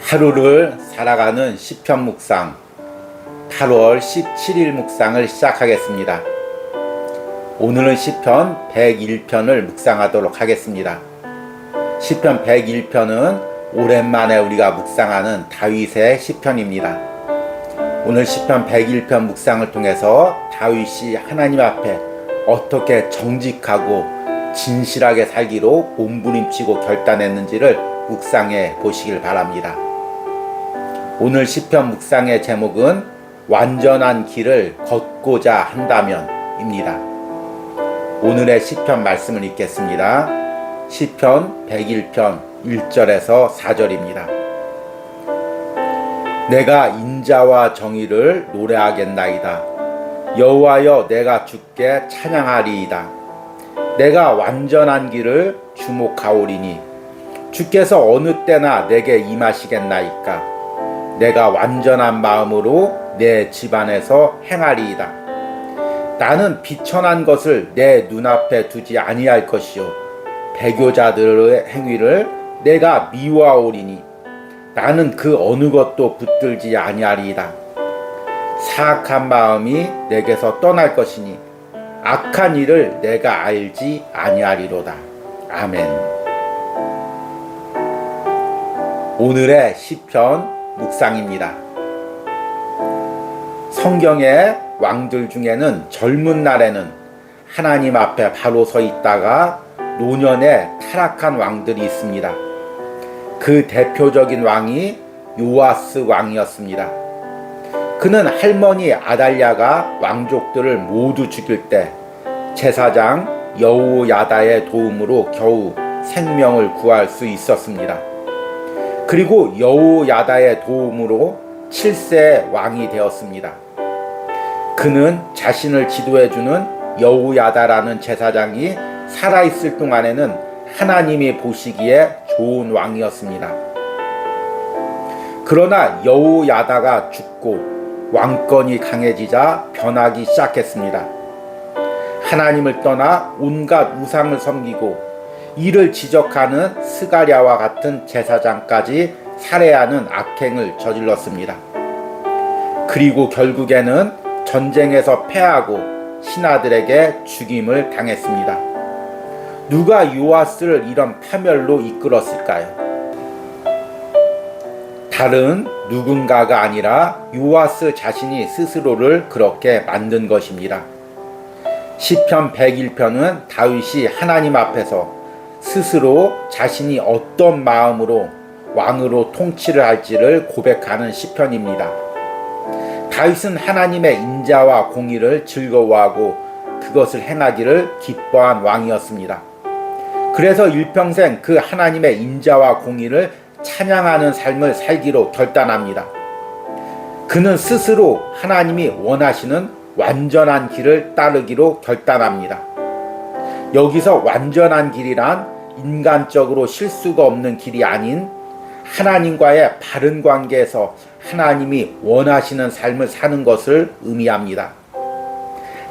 하루를 살아가는 시편 묵상 8월 17일 묵상을 시작하겠습니다. 오늘은 시편 101편을 묵상하도록 하겠습니다. 시편 101편은 오랜만에 우리가 묵상하는 다윗의 시편입니다. 오늘 시편 101편 묵상을 통해서 다윗이 하나님 앞에 어떻게 정직하고 진실하게 살기로 몸부림치고 결단했는지를 묵상해 보시길 바랍니다. 오늘 시편 묵상의 제목은 완전한 길을 걷고자 한다면입니다. 오늘의 시편 말씀을 읽겠습니다. 시편 101편 1절에서 4절입니다. 내가 인자와 정의를 노래하겠나이다. 여호와여, 내가 주께 찬양하리이다. 내가 완전한 길을 주목하오리니 주께서 어느 때나 내게 임하시겠나이까. 내가 완전한 마음으로 내 집안에서 행하리이다. 나는 비천한 것을 내 눈앞에 두지 아니할 것이요 배교자들의 행위를 내가 미워하오리니 나는 그 어느 것도 붙들지 아니하리이다. 사악한 마음이 내게서 떠날 것이니 악한 일을 내가 알지 아니하리로다. 아멘. 오늘의 시편 묵상입니다. 성경의 왕들 중에는 젊은 날에는 하나님 앞에 바로 서 있다가 노년에 타락한 왕들이 있습니다. 그 대표적인 왕이 요아스 왕이었습니다. 그는 할머니 아달랴가 왕족들을 모두 죽일 때 제사장 여호야다의 도움으로 겨우 생명을 구할 수 있었습니다. 그리고 여호야다의 도움으로 7세의 왕이 되었습니다. 그는 자신을 지도해주는 여호야다라는 제사장이 살아있을 동안에는 하나님이 보시기에 좋은 왕이었습니다. 그러나 여호야다가 죽고 왕권이 강해지자 변하기 시작했습니다. 하나님을 떠나 온갖 우상을 섬기고 이를 지적하는 스가랴와 같은 제사장까지 살해하는 악행을 저질렀습니다. 그리고 결국에는 전쟁에서 패하고 신하들에게 죽임을 당했습니다. 누가 요아스를 이런 파멸로 이끌었을까요? 다른 누군가가 아니라 요아스 자신이 스스로를 그렇게 만든 것입니다. 시편 101편은 다윗이 하나님 앞에서 스스로 자신이 어떤 마음으로 왕으로 통치를 할지를 고백하는 시편입니다. 다윗은 하나님의 인자와 공의를 즐거워하고 그것을 행하기를 기뻐한 왕이었습니다. 그래서 일평생 그 하나님의 인자와 공의를 찬양하는 삶을 살기로 결단합니다. 그는 스스로 하나님이 원하시는 완전한 길을 따르기로 결단합니다. 여기서 완전한 길이란 인간적으로 실수가 없는 길이 아닌 하나님과의 바른 관계에서 하나님이 원하시는 삶을 사는 것을 의미합니다.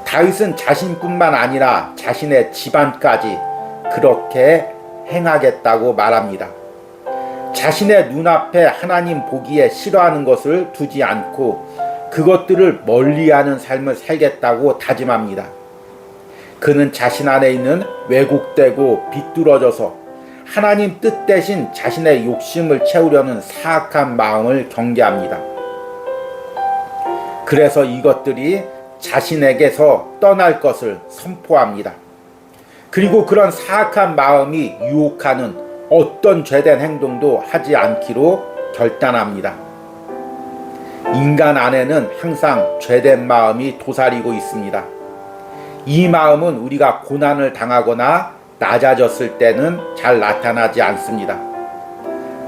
다윗은 자신뿐만 아니라 자신의 집안까지 그렇게 행하겠다고 말합니다. 자신의 눈앞에 하나님 보기에 싫어하는 것을 두지 않고 그것들을 멀리하는 삶을 살겠다고 다짐합니다. 그는 자신 안에 있는 왜곡되고 비뚤어져서 하나님 뜻 대신 자신의 욕심을 채우려는 사악한 마음을 경계합니다. 그래서 이것들이 자신에게서 떠날 것을 선포합니다. 그리고 그런 사악한 마음이 유혹하는 어떤 죄된 행동도 하지 않기로 결단합니다. 인간 안에는 항상 죄된 마음이 도사리고 있습니다. 이 마음은 우리가 고난을 당하거나 낮아졌을 때는 잘 나타나지 않습니다.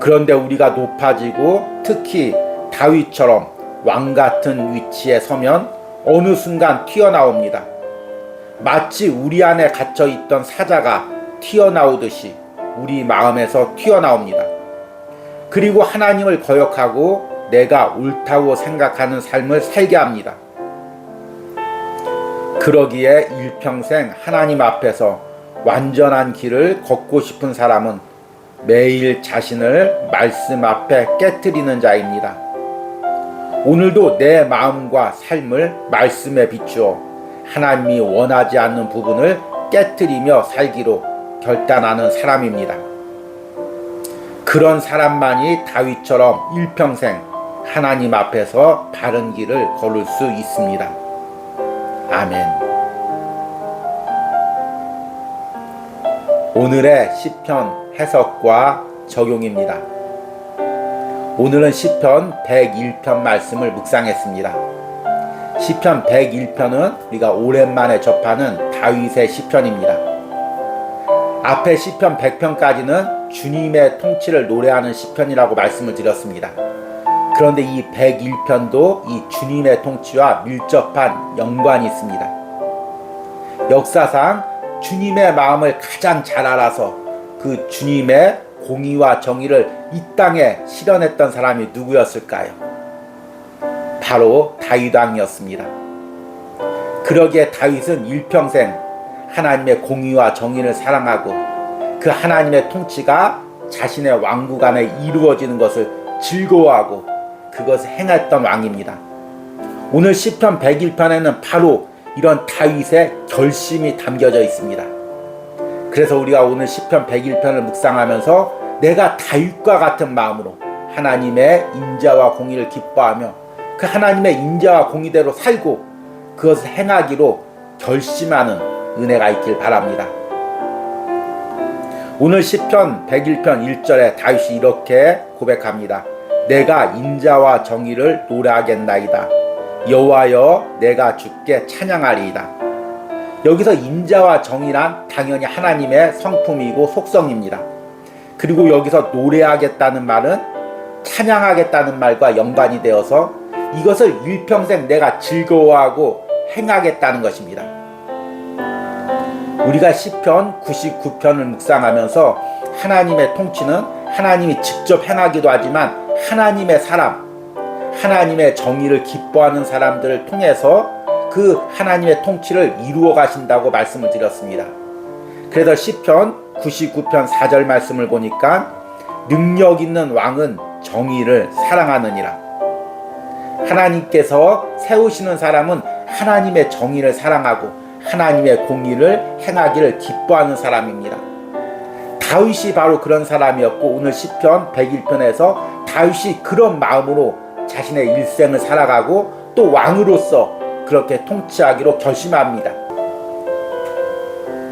그런데 우리가 높아지고 특히 다윗처럼 왕 같은 위치에 서면 어느 순간 튀어나옵니다. 마치 우리 안에 갇혀있던 사자가 튀어나오듯이 우리 마음에서 튀어나옵니다. 그리고 하나님을 거역하고 내가 옳다고 생각하는 삶을 살게 합니다. 그러기에 일평생 하나님 앞에서 완전한 길을 걷고 싶은 사람은 매일 자신을 말씀 앞에 깨트리는 자입니다. 오늘도 내 마음과 삶을 말씀에 비추어 하나님이 원하지 않는 부분을 깨트리며 살기로 결단하는 사람입니다. 그런 사람만이 다윗처럼 일평생 하나님 앞에서 바른 길을 걸을 수 있습니다. 아멘. 오늘의 시편 해석과 적용입니다. 오늘은 시편 101편 말씀을 묵상했습니다. 시편 101편은 우리가 오랜만에 접하는 다윗의 시편입니다. 앞에 시편 100편까지는 주님의 통치를 노래하는 시편이라고 말씀을 드렸습니다. 그런데 이 101편도 이 주님의 통치와 밀접한 연관이 있습니다. 역사상 주님의 마음을 가장 잘 알아서 그 주님의 공의와 정의를 이 땅에 실현했던 사람이 누구였을까요? 바로 다윗 왕이었습니다. 그러기에 다윗은 일평생 하나님의 공의와 정의를 사랑하고 그 하나님의 통치가 자신의 왕국 안에 이루어지는 것을 즐거워하고 그것을 행했던 왕입니다. 오늘 시편 101편에는 바로 이런 다윗의 결심이 담겨져 있습니다. 그래서 우리가 오늘 시편 101편을 묵상하면서 내가 다윗과 같은 마음으로 하나님의 인자와 공의를 기뻐하며 그 하나님의 인자와 공의대로 살고 그것을 행하기로 결심하는 은혜가 있길 바랍니다. 오늘 시편 101편 1절에 다윗이 이렇게 고백합니다. 내가 인자와 정의를 노래하겠나이다. 여호와여 내가 주께 찬양하리이다. 여기서 인자와 정의란 당연히 하나님의 성품이고 속성입니다. 그리고 여기서 노래하겠다는 말은 찬양하겠다는 말과 연관이 되어서 이것을 일평생 내가 즐거워하고 행하겠다는 것입니다. 우리가 시편 99편을 묵상하면서 하나님의 통치는 하나님이 직접 행하기도 하지만 하나님의 사람, 하나님의 정의를 기뻐하는 사람들을 통해서 그 하나님의 통치를 이루어 가신다고 말씀을 드렸습니다. 그래서 시편 99편 4절 말씀을 보니까 능력 있는 왕은 정의를 사랑하느니라. 하나님께서 세우시는 사람은 하나님의 정의를 사랑하고 하나님의 공의를 행하기를 기뻐하는 사람입니다. 다윗이 바로 그런 사람이었고 오늘 시편 101편에서 다윗이 그런 마음으로 자신의 일생을 살아가고 또 왕으로서 그렇게 통치하기로 결심합니다.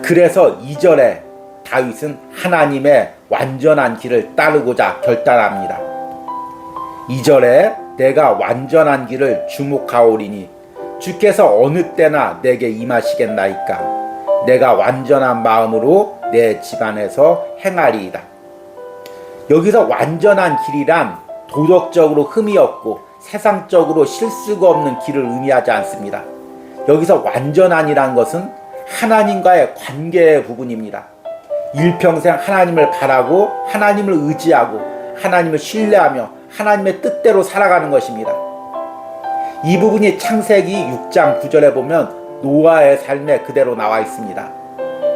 그래서 2절에 다윗은 하나님의 완전한 길을 따르고자 결단합니다. 2절에 내가 완전한 길을 주목하오리니 주께서 어느 때나 내게 임하시겠나이까. 내가 완전한 마음으로 내 집안에서 행하리이다. 여기서 완전한 길이란 도덕적으로 흠이 없고 세상적으로 실수가 없는 길을 의미하지 않습니다. 여기서 완전한이란 것은 하나님과의 관계의 부분입니다. 일평생 하나님을 바라고 하나님을 의지하고 하나님을 신뢰하며 하나님의 뜻대로 살아가는 것입니다. 이 부분이 창세기 6장 9절에 보면 노아의 삶에 그대로 나와 있습니다.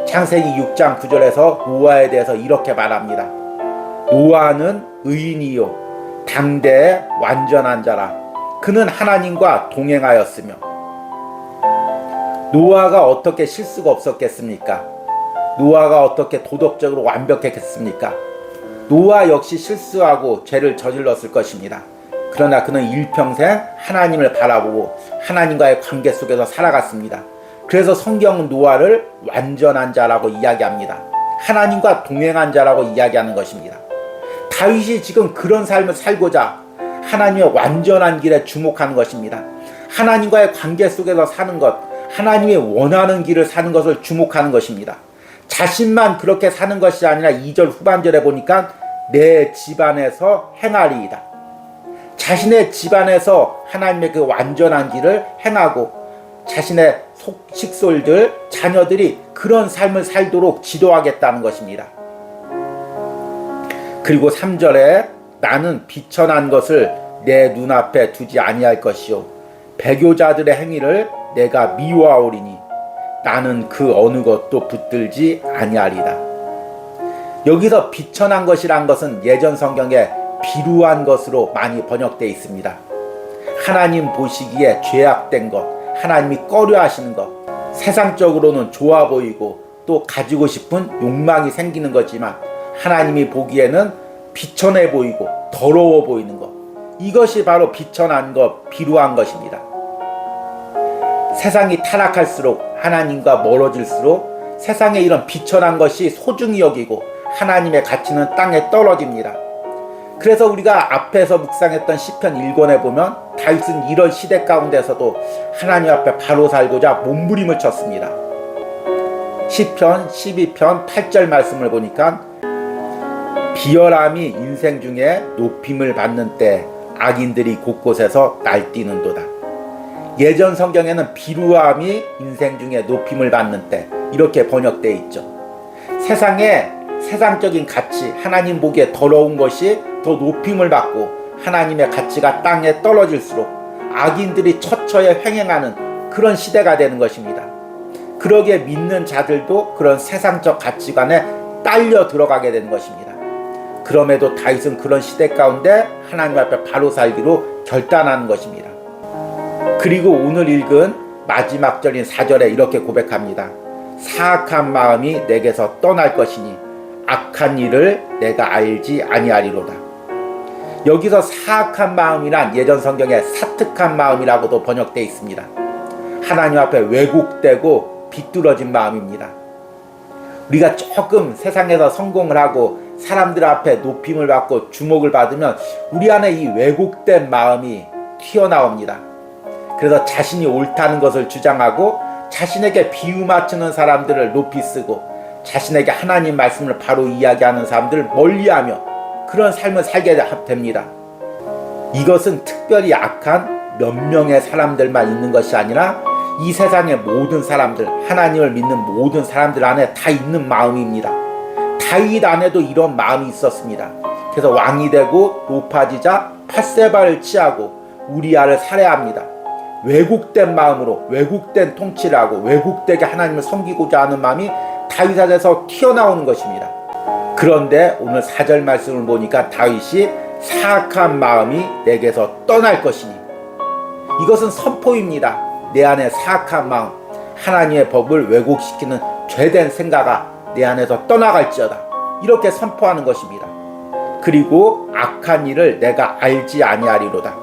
창세기 6장 9절에서 노아에 대해서 이렇게 말합니다. 노아는 의인이요 당대의 완전한 자라. 그는 하나님과 동행하였으며. 노아가 어떻게 실수가 없었겠습니까? 노아가 어떻게 도덕적으로 완벽했겠습니까? 노아 역시 실수하고 죄를 저질렀을 것입니다. 그러나 그는 일평생 하나님을 바라보고 하나님과의 관계 속에서 살아갔습니다. 그래서 성경은 노아를 완전한 자라고 이야기합니다. 하나님과 동행한 자라고 이야기하는 것입니다. 다윗이 지금 그런 삶을 살고자 하나님의 완전한 길에 주목하는 것입니다. 하나님과의 관계 속에서 사는 것, 하나님이 원하는 길을 사는 것을 주목하는 것입니다. 자신만 그렇게 사는 것이 아니라 2절 후반절에 보니까 내 집안에서 행하리이다. 자신의 집안에서 하나님의 그 완전한 길을 행하고 자신의 식솔들, 자녀들이 그런 삶을 살도록 지도하겠다는 것입니다. 그리고 3절에 나는 비천한 것을 내 눈앞에 두지 아니할 것이요 배교자들의 행위를 내가 미워하오리니 나는 그 어느 것도 붙들지 아니하리다. 여기서 비천한 것이란 것은 예전 성경에 비루한 것으로 많이 번역되어 있습니다. 하나님 보시기에 죄악된 것, 하나님이 꺼려 하시는 것, 세상적으로는 좋아 보이고 또 가지고 싶은 욕망이 생기는 거지만 하나님이 보기에는 비천해 보이고 더러워 보이는 것, 이것이 바로 비천한 것, 비루한 것입니다. 세상이 타락할수록 하나님과 멀어질수록 세상의 이런 비천한 것이 소중히 여기고 하나님의 가치는 땅에 떨어집니다. 그래서 우리가 앞에서 묵상했던 시편 1권에 보면 다윗은 이런 시대 가운데서도 하나님 앞에 바로 살고자 몸부림을 쳤습니다. 시편 12편 8절 말씀을 보니까 비열함이 인생 중에 높임을 받는 때 악인들이 곳곳에서 날뛰는도다. 예전 성경에는 비루함이 인생 중에 높임을 받는 때 이렇게 번역되어 있죠. 세상적인 가치, 하나님 보기에 더러운 것이 더 높임을 받고 하나님의 가치가 땅에 떨어질수록 악인들이 처처에 횡행하는 그런 시대가 되는 것입니다. 그러기에 믿는 자들도 그런 세상적 가치관에 딸려 들어가게 되는 것입니다. 그럼에도 다윗은 그런 시대 가운데 하나님 앞에 바로 살기로 결단하는 것입니다. 그리고 오늘 읽은 마지막 절인 4절에 이렇게 고백합니다. 사악한 마음이 내게서 떠날 것이니 악한 일을 내가 알지 아니하리로다. 여기서 사악한 마음이란 예전 성경에 사특한 마음이라고도 번역되어 있습니다. 하나님 앞에 왜곡되고 비뚤어진 마음입니다. 우리가 조금 세상에서 성공을 하고 사람들 앞에 높임을 받고 주목을 받으면 우리 안에 이 왜곡된 마음이 튀어나옵니다. 그래서 자신이 옳다는 것을 주장하고 자신에게 비유 맞추는 사람들을 높이 쓰고 자신에게 하나님 말씀을 바로 이야기하는 사람들을 멀리하며 그런 삶을 살게 됩니다. 이것은 특별히 악한 몇 명의 사람들만 있는 것이 아니라 이 세상의 모든 사람들, 하나님을 믿는 모든 사람들 안에 다 있는 마음입니다. 다윗 안에도 이런 마음이 있었습니다. 그래서 왕이 되고 높아지자 밧세바를 취하고 우리아를 살해합니다. 왜곡된 마음으로 왜곡된 통치를 하고 왜곡되게 하나님을 섬기고자 하는 마음이 다윗 안에서 튀어나오는 것입니다. 그런데 오늘 4절 말씀을 보니까 다윗이 사악한 마음이 내게서 떠날 것이니, 이것은 선포입니다. 내 안에 사악한 마음, 하나님의 법을 왜곡시키는 죄된 생각아 내 안에서 떠나갈지어다, 이렇게 선포하는 것입니다. 그리고 악한 일을 내가 알지 아니하리로다.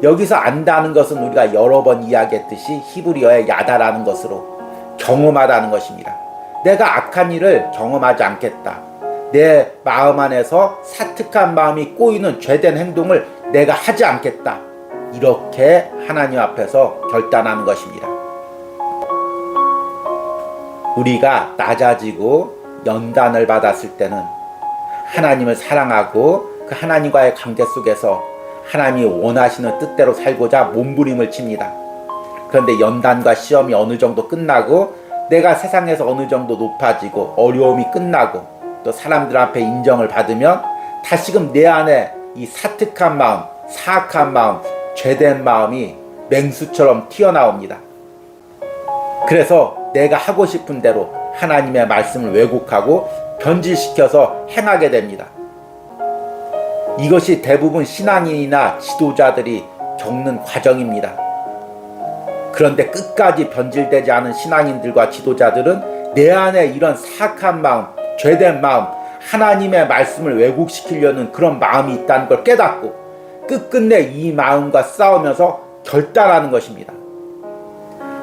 여기서 안다는 것은 우리가 여러 번 이야기했듯이 히브리어의 야다라는 것으로 경험하다는 것입니다. 내가 악한 일을 경험하지 않겠다. 내 마음 안에서 사특한 마음이 꼬이는 죄된 행동을 내가 하지 않겠다. 이렇게 하나님 앞에서 결단하는 것입니다. 우리가 낮아지고 연단을 받았을 때는 하나님을 사랑하고 그 하나님과의 관계 속에서 하나님이 원하시는 뜻대로 살고자 몸부림을 칩니다. 그런데 연단과 시험이 어느 정도 끝나고 내가 세상에서 어느 정도 높아지고 어려움이 끝나고 또 사람들 앞에 인정을 받으면 다시금 내 안에 이 사특한 마음, 사악한 마음, 죄된 마음이 맹수처럼 튀어나옵니다. 그래서 내가 하고 싶은 대로 하나님의 말씀을 왜곡하고 변질시켜서 행하게 됩니다. 이것이 대부분 신앙인이나 지도자들이 겪는 과정입니다. 그런데 끝까지 변질되지 않은 신앙인들과 지도자들은 내 안에 이런 사악한 마음, 죄된 마음, 하나님의 말씀을 왜곡시키려는 그런 마음이 있다는 걸 깨닫고 끝끝내 이 마음과 싸우면서 결단하는 것입니다.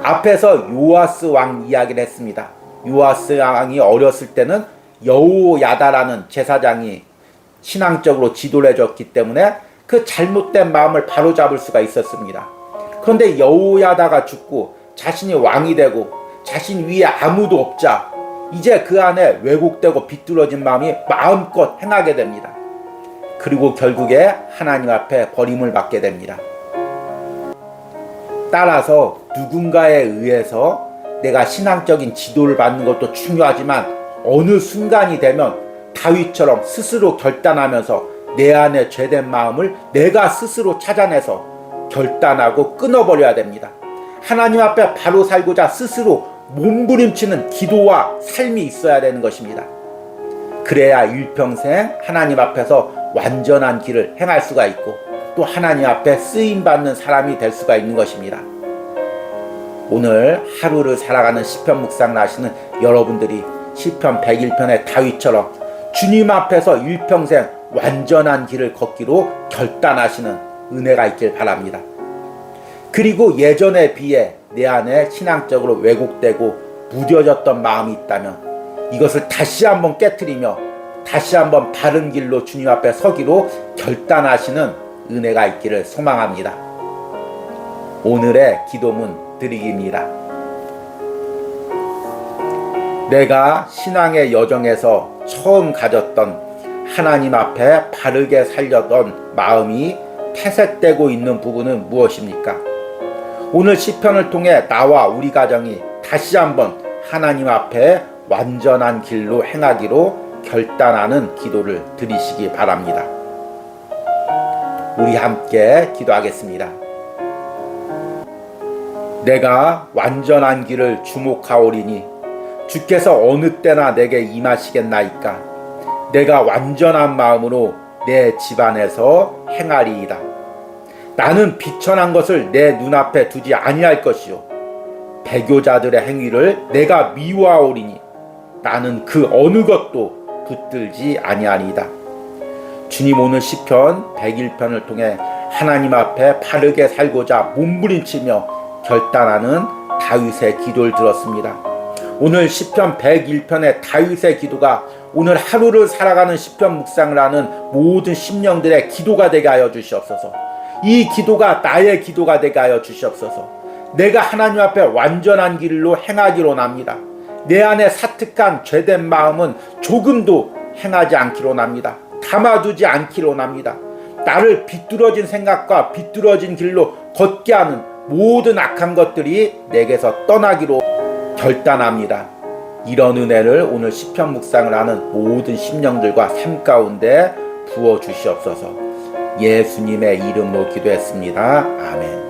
앞에서 요아스 왕 이야기를 했습니다. 요아스 왕이 어렸을 때는 여호야다라는 제사장이 신앙적으로 지도를 해줬기 때문에 그 잘못된 마음을 바로잡을 수가 있었습니다. 그런데 여호야다가 죽고 자신이 왕이 되고 자신 위에 아무도 없자 이제 그 안에 왜곡되고 비뚤어진 마음이 마음껏 행하게 됩니다. 그리고 결국에 하나님 앞에 버림을 받게 됩니다. 따라서 누군가에 의해서 내가 신앙적인 지도를 받는 것도 중요하지만 어느 순간이 되면 다윗처럼 스스로 결단하면서 내 안에 죄된 마음을 내가 스스로 찾아내서 결단하고 끊어버려야 됩니다. 하나님 앞에 바로 살고자 스스로 몸부림치는 기도와 삶이 있어야 되는 것입니다. 그래야 일평생 하나님 앞에서 완전한 길을 행할 수가 있고 또 하나님 앞에 쓰임받는 사람이 될 수가 있는 것입니다. 오늘 하루를 살아가는 시편 묵상을 하시는 여러분들이 시편 101편의 다윗처럼 주님 앞에서 일평생 완전한 길을 걷기로 결단하시는 은혜가 있길 바랍니다. 그리고 예전에 비해 내 안에 신앙적으로 왜곡되고 무뎌졌던 마음이 있다면 이것을 다시 한번 깨트리며 다시 한번 바른 길로 주님 앞에 서기로 결단하시는 은혜가 있기를 소망합니다. 오늘의 기도문 드리기입니다. 내가 신앙의 여정에서 처음 가졌던 하나님 앞에 바르게 살려던 마음이 퇴색되고 있는 부분은 무엇입니까? 오늘 시편을 통해 나와 우리 가정이 다시 한번 하나님 앞에 완전한 길로 행하기로 결단하는 기도를 드리시기 바랍니다. 우리 함께 기도하겠습니다. 내가 완전한 길을 주목하오리니 주께서 어느 때나 내게 임하시겠나이까. 내가 완전한 마음으로 내 집안에서 행하리이다. 나는 비천한 것을 내 눈앞에 두지 아니할 것이요 배교자들의 행위를 내가 미워하오리니 나는 그 어느 것도 붙들지 아니하리이다. 주님, 오늘 시편 101편을 통해 하나님 앞에 바르게 살고자 몸부림치며 결단하는 다윗의 기도를 들었습니다. 오늘 시편 101편의 다윗의 기도가 오늘 하루를 살아가는 시편 묵상을 하는 모든 심령들의 기도가 되게 하여 주시옵소서. 이 기도가 나의 기도가 되게 하여 주시옵소서. 내가 하나님 앞에 완전한 길로 행하기로 납니다. 내 안에 사특한 죄된 마음은 조금도 행하지 않기로 납니다. 담아두지 않기로 납니다. 나를 비뚤어진 생각과 비뚤어진 길로 걷게 하는 모든 악한 것들이 내게서 떠나기로 결단합니다. 이런 은혜를 오늘 시편 묵상을 하는 모든 심령들과 삶 가운데 부어 주시옵소서. 예수님의 이름으로 기도했습니다. 아멘.